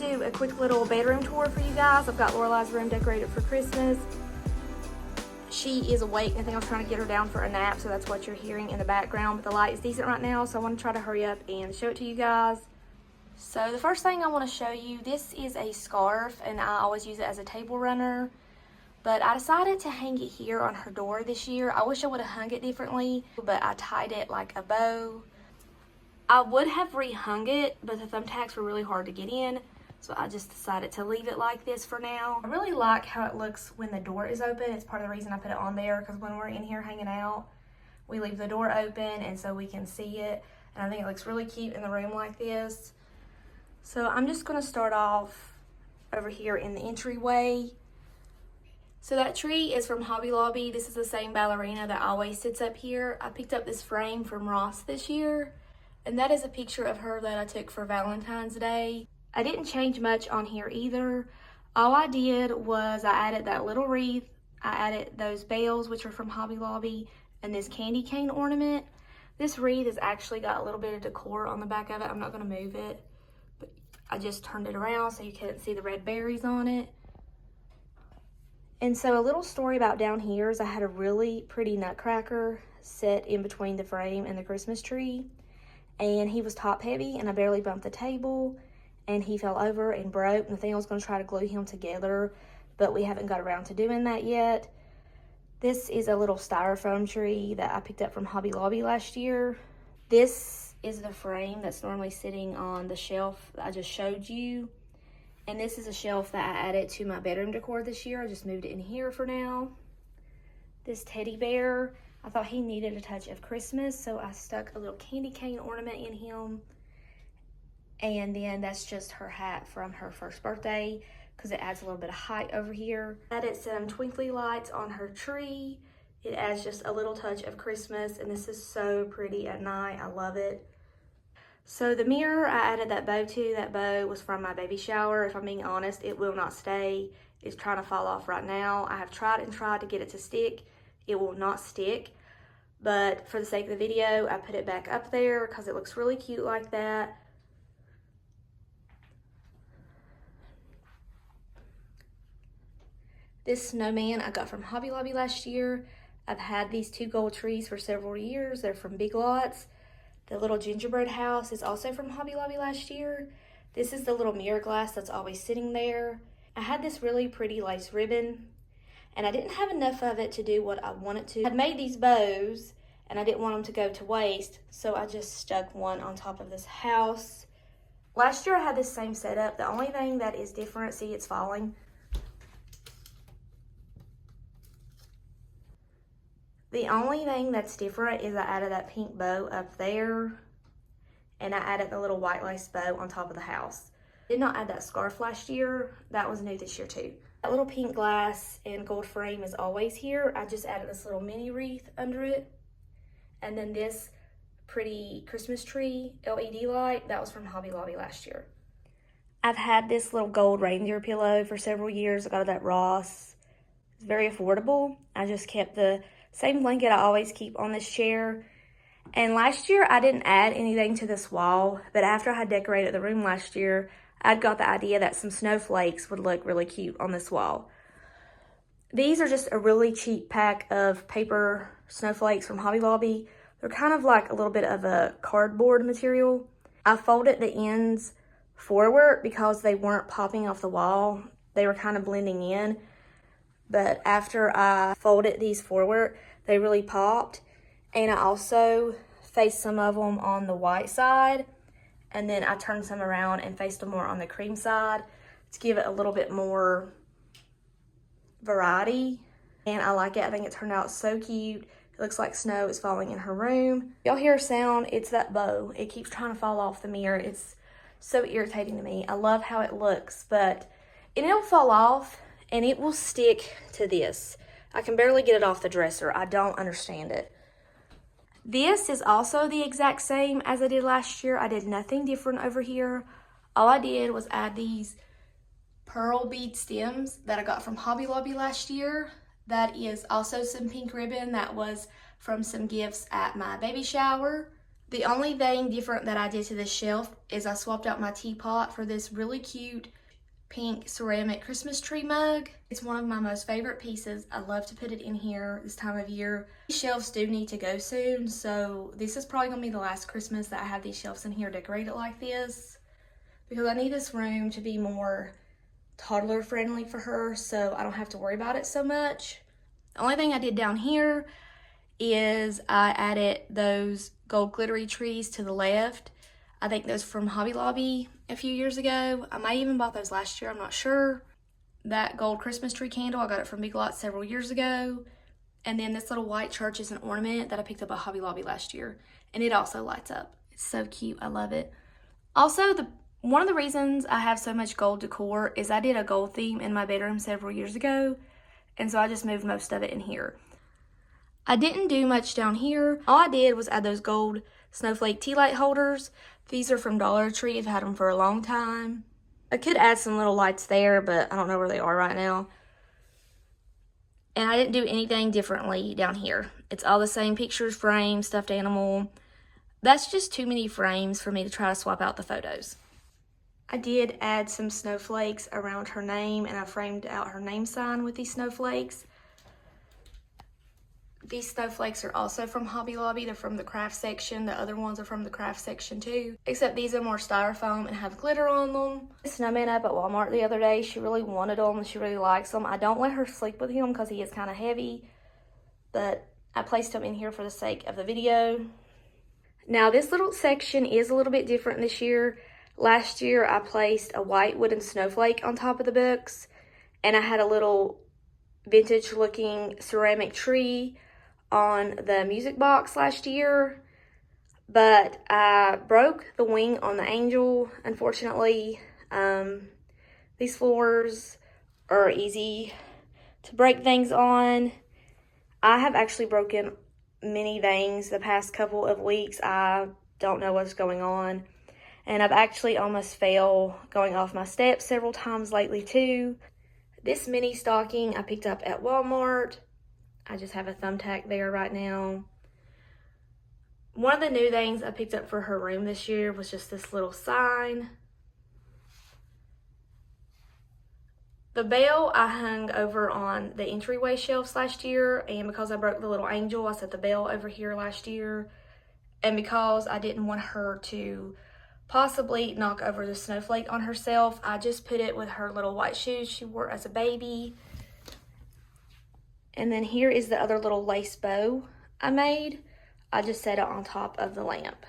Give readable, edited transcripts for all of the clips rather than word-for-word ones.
do a quick little bedroom tour for you guys. I've got Lorelei's room decorated for Christmas. She is awake. I think I was trying to get her down for a nap, so that's what you're hearing in the background. But the light is decent right now, so I want to try to hurry up and show it to you guys. So the first thing I want to show you, this is a scarf, and I always use it as a table runner. But I decided to hang it here on her door this year. I wish I would have hung it differently, but I tied it like a bow. I would have rehung it, but the thumbtacks were really hard to get in, so I just decided to leave it like this for now. I really like how it looks when the door is open. It's part of the reason I put it on there, because when we're in here hanging out, we leave the door open and so we can see it. And I think it looks really cute in the room like this. So I'm just gonna start off over here in the entryway. So that tree is from Hobby Lobby. This is the same ballerina that always sits up here. I picked up this frame from Ross this year, and that is a picture of her that I took for Valentine's Day. I didn't change much on here either. All I did was I added that little wreath. I added those bells, which are from Hobby Lobby, and this candy cane ornament. This wreath has actually got a little bit of decor on the back of it. I'm not gonna move it, but I just turned it around so you couldn't see the red berries on it. And so a little story about down here is I had a really pretty nutcracker set in between the frame and the Christmas tree. And he was top heavy and I barely bumped the table and he fell over and broke. Nathaniel was going to try to glue him together, but we haven't got around to doing that yet. This is a little styrofoam tree that I picked up from Hobby Lobby last year. This is the frame that's normally sitting on the shelf that I just showed you. And this is a shelf that I added to my bedroom decor this year. I just moved it in here for now. This teddy bear, I thought he needed a touch of Christmas, so I stuck a little candy cane ornament in him. And then that's just her hat from her first birthday, because it adds a little bit of height over here. I added some twinkly lights on her tree. It adds just a little touch of Christmas, and this is so pretty at night. I love it. So the mirror, I added that bow to. That bow was from my baby shower. If I'm being honest, it will not stay. It's trying to fall off right now. I have tried and tried to get it to stick. It will not stick. But for the sake of the video, I put it back up there because it looks really cute like that. This snowman I got from Hobby Lobby last year. I've had these two gold trees for several years. They're from Big Lots. The little gingerbread house is also from Hobby Lobby last year. This is the little mirror glass that's always sitting there. I had this really pretty lace ribbon, and I didn't have enough of it to do what I wanted to. I'd made these bows, and I didn't want them to go to waste, so I just stuck one on top of this house. Last year I had this same setup. The only thing that is different, see it's falling. The only thing that's different is I added that pink bow up there, and I added the little white lace bow on top of the house. Did not add that scarf last year. That was new this year too. That little pink glass and gold frame is always here. I just added this little mini wreath under it. And then this pretty Christmas tree LED light, that was from Hobby Lobby last year. I've had this little gold reindeer pillow for several years. I got it at Ross. It's very affordable. I just kept the same blanket I always keep on this chair. And last year I didn't add anything to this wall, but after I had decorated the room last year, I'd got the idea that some snowflakes would look really cute on this wall. These are just a really cheap pack of paper snowflakes from Hobby Lobby. They're kind of like a little bit of a cardboard material. I folded the ends forward because they weren't popping off the wall. They were kind of blending in. But after I folded these forward, they really popped. And I also faced some of them on the white side. And then I turned some around and faced them more on the cream side to give it a little bit more variety. And I like it. I think it turned out so cute. It looks like snow is falling in her room. Y'all hear a sound? It's that bow. It keeps trying to fall off the mirror. It's so irritating to me. I love how it looks, but it'll fall off. And it will stick to this. I can barely get it off the dresser. I don't understand it. This is also the exact same as I did last year. I did nothing different over here. All I did was add these pearl bead stems that I got from Hobby Lobby last year. That is also some pink ribbon that was from some gifts at my baby shower. The only thing different that I did to this shelf is I swapped out my teapot for this really cute pink ceramic Christmas tree mug. It's one of my most favorite pieces. I love to put it in here this time of year. These shelves do need to go soon, so this is probably gonna be the last Christmas that I have these shelves in here decorated like this, because I need this room to be more toddler friendly for her, so I don't have to worry about it so much. The only thing I did down here is I added those gold glittery trees to the left. I think those from Hobby Lobby a few years ago. I might even bought those last year, I'm not sure. That gold Christmas tree candle, I got it from Big Lots several years ago. And then this little white church is an ornament that I picked up at Hobby Lobby last year. And it also lights up. It's so cute, I love it. Also, one of the reasons I have so much gold decor is I did a gold theme in my bedroom several years ago. And so I just moved most of it in here. I didn't do much down here. All I did was add those gold snowflake tea light holders. These are from Dollar Tree. I've had them for a long time. I could add some little lights there, but I don't know where they are right now. And I didn't do anything differently down here. It's all the same pictures, frame, stuffed animal. That's just too many frames for me to try to swap out the photos. I did add some snowflakes around her name, and I framed out her name sign with these snowflakes. These snowflakes are also from Hobby Lobby. They're from the craft section. The other ones are from the craft section too, except these are more styrofoam and have glitter on them. The snowman up at Walmart the other day, she really wanted them and she really likes them. I don't let her sleep with him because he is kind of heavy, but I placed him in here for the sake of the video. Now this little section is a little bit different this year. Last year I placed a white wooden snowflake on top of the books, and I had a little vintage looking ceramic tree on the music box last year, but I broke the wing on the angel, unfortunately. These floors are easy to break things on. I have actually broken many things the past couple of weeks. I don't know what's going on, and I've actually almost fell going off my steps several times lately too. This mini stocking I picked up at Walmart. I just have a thumbtack there right now. One of the new things I picked up for her room this year was just this little sign. The bell I hung over on the entryway shelves last year, and because I broke the little angel, I set the bell over here last year. And because I didn't want her to possibly knock over the snowflake on herself, I just put it with her little white shoes she wore as a baby. And then here is the other little lace bow I made. I just set it on top of the lamp.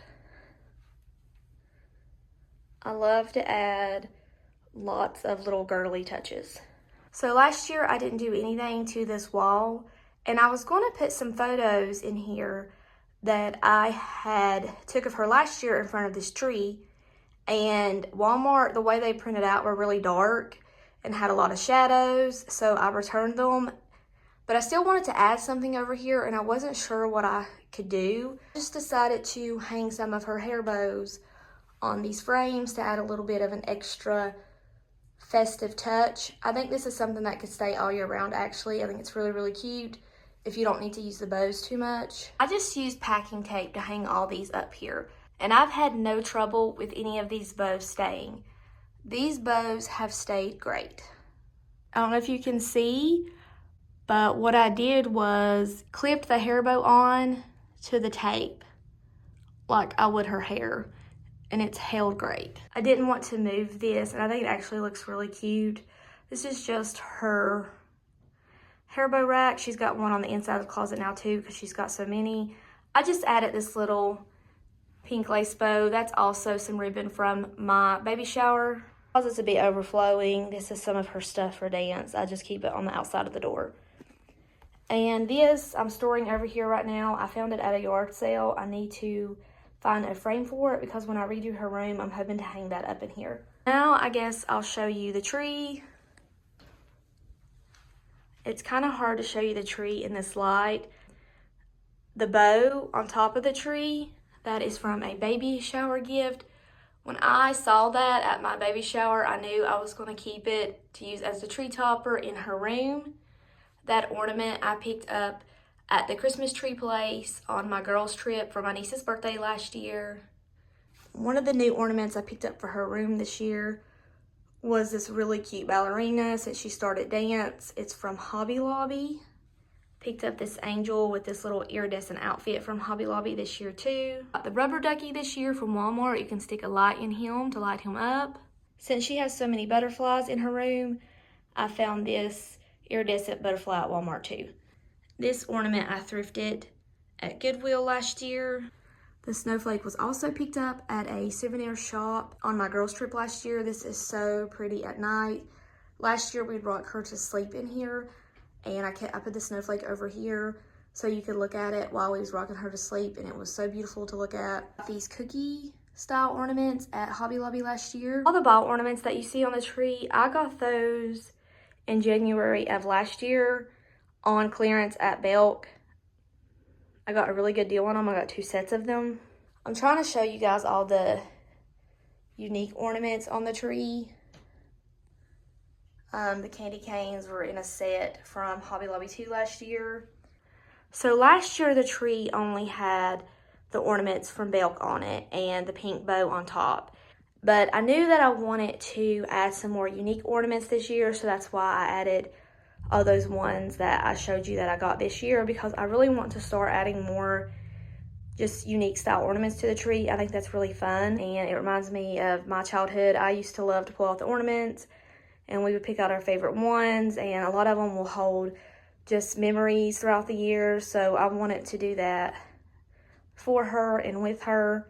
I love to add lots of little girly touches. So last year I didn't do anything to this wall, and I was going to put some photos in here that I took of her last year in front of this tree. And Walmart, the way they printed out, were really dark and had a lot of shadows, so I returned them. But I still wanted to add something over here, and I wasn't sure what I could do. I just decided to hang some of her hair bows on these frames to add a little bit of an extra festive touch. I think this is something that could stay all year round, actually. I think it's really, really cute if you don't need to use the bows too much. I just used packing tape to hang all these up here, and I've had no trouble with any of these bows staying. These bows have stayed great. I don't know if you can see, but what I did was clipped the hair bow on to the tape like I would her hair, and it's held great. I didn't want to move this, and I think it actually looks really cute. This is just her hair bow rack. She's got one on the inside of the closet now too because she's got so many. I just added this little pink lace bow. That's also some ribbon from my baby shower. Because it's a bit overflowing, this is some of her stuff for dance. I just keep it on the outside of the door. And this I'm storing over here right now. I found it at a yard sale. I need to find a frame for it because when I redo her room, I'm hoping to hang that up in here. Now I guess I'll show you the tree. It's kind of hard to show you the tree in this light. The bow on top of the tree, that is from a baby shower gift. When I saw that at my baby shower, I knew I was going to keep it to use as the tree topper in her room. That ornament I picked up at the Christmas tree place on my girls' trip for my niece's birthday last year. One of the new ornaments I picked up for her room this year was this really cute ballerina since she started dance. It's from Hobby Lobby. Picked up this angel with this little iridescent outfit from Hobby Lobby this year too. Got the rubber ducky this year from Walmart. You can stick a light in him to light him up. Since she has so many butterflies in her room, I found this iridescent butterfly at Walmart too. This ornament I thrifted at Goodwill last year. The snowflake was also picked up at a souvenir shop on my girls' trip last year. This is so pretty at night. Last year we'd rock her to sleep in here, and I put the snowflake over here so you could look at it while we was rocking her to sleep, and it was so beautiful to look at. These cookie style ornaments at Hobby Lobby last year. All the ball ornaments that you see on the tree, I got those in January of last year on clearance at Belk. I got a really good deal on them. I got 2 sets of them. I'm trying to show you guys all the unique ornaments on the tree. The candy canes were in a set from Hobby Lobby 2 last year. So last year the tree only had the ornaments from Belk on it and the pink bow on top. But I knew that I wanted to add some more unique ornaments this year, so that's why I added all those ones that I showed you that I got this year, because I really want to start adding more just unique style ornaments to the tree. I think that's really fun, and it reminds me of my childhood. I used to love to pull out the ornaments, and we would pick out our favorite ones, and a lot of them will hold just memories throughout the years, so I wanted to do that for her and with her.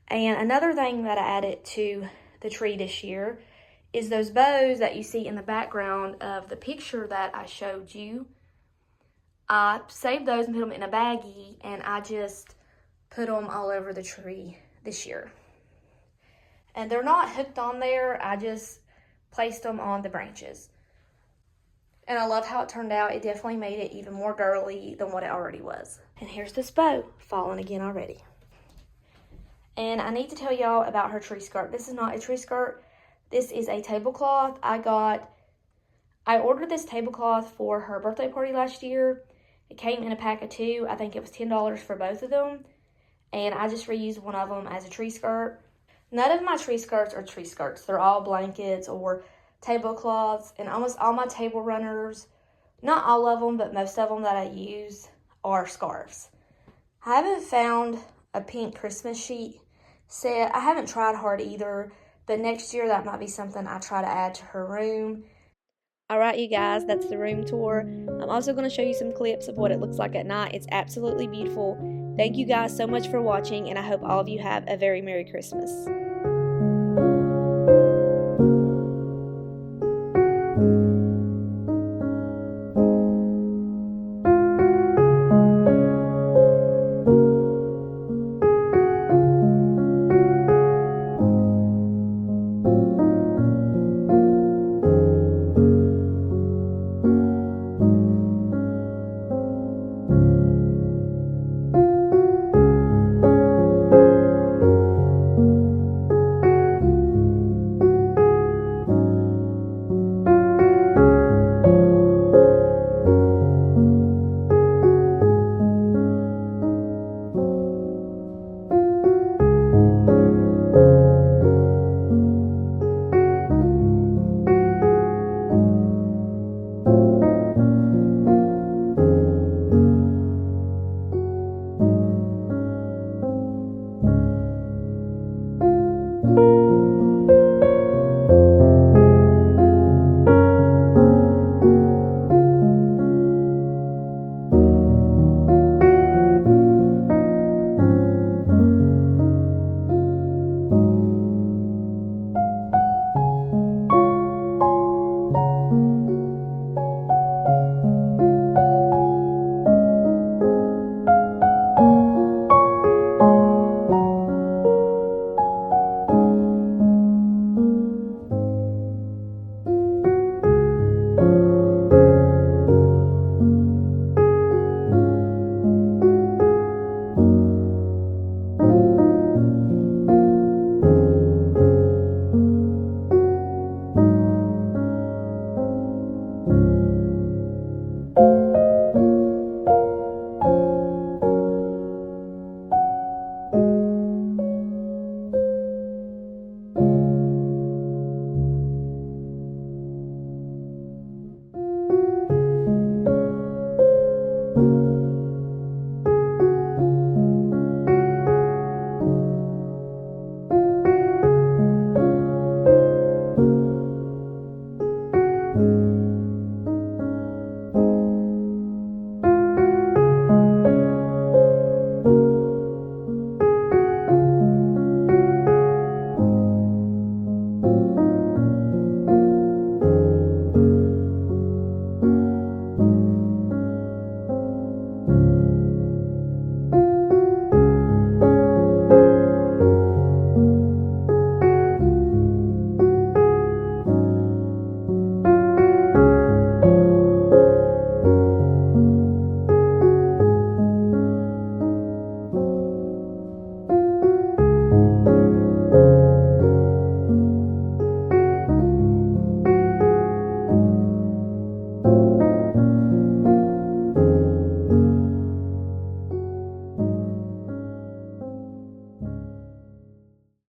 And another thing that I added to the tree this year is those bows that you see in the background of the picture that I showed you. I saved those and put them in a baggie, and I just put them all over the tree this year. And they're not hooked on there, I just placed them on the branches. And I love how it turned out. It definitely made it even more girly than what it already was. And here's this bow, falling again already. And I need to tell y'all about her tree skirt. This is not a tree skirt. This is a tablecloth. I ordered this tablecloth for her birthday party last year. It came in a pack of 2. I think it was $10 for both of them. And I just reused one of them as a tree skirt. None of my tree skirts are tree skirts. They're all blankets or tablecloths. And almost all my table runners, not all of them, but most of them that I use are scarves. I haven't found a pink Christmas sheet set. I haven't tried hard either. But next year, that might be something I try to add to her room. All right, you guys, that's the room tour. I'm also going to show you some clips of what it looks like at night. It's absolutely beautiful. Thank you guys so much for watching, and I hope all of you have a very Merry Christmas.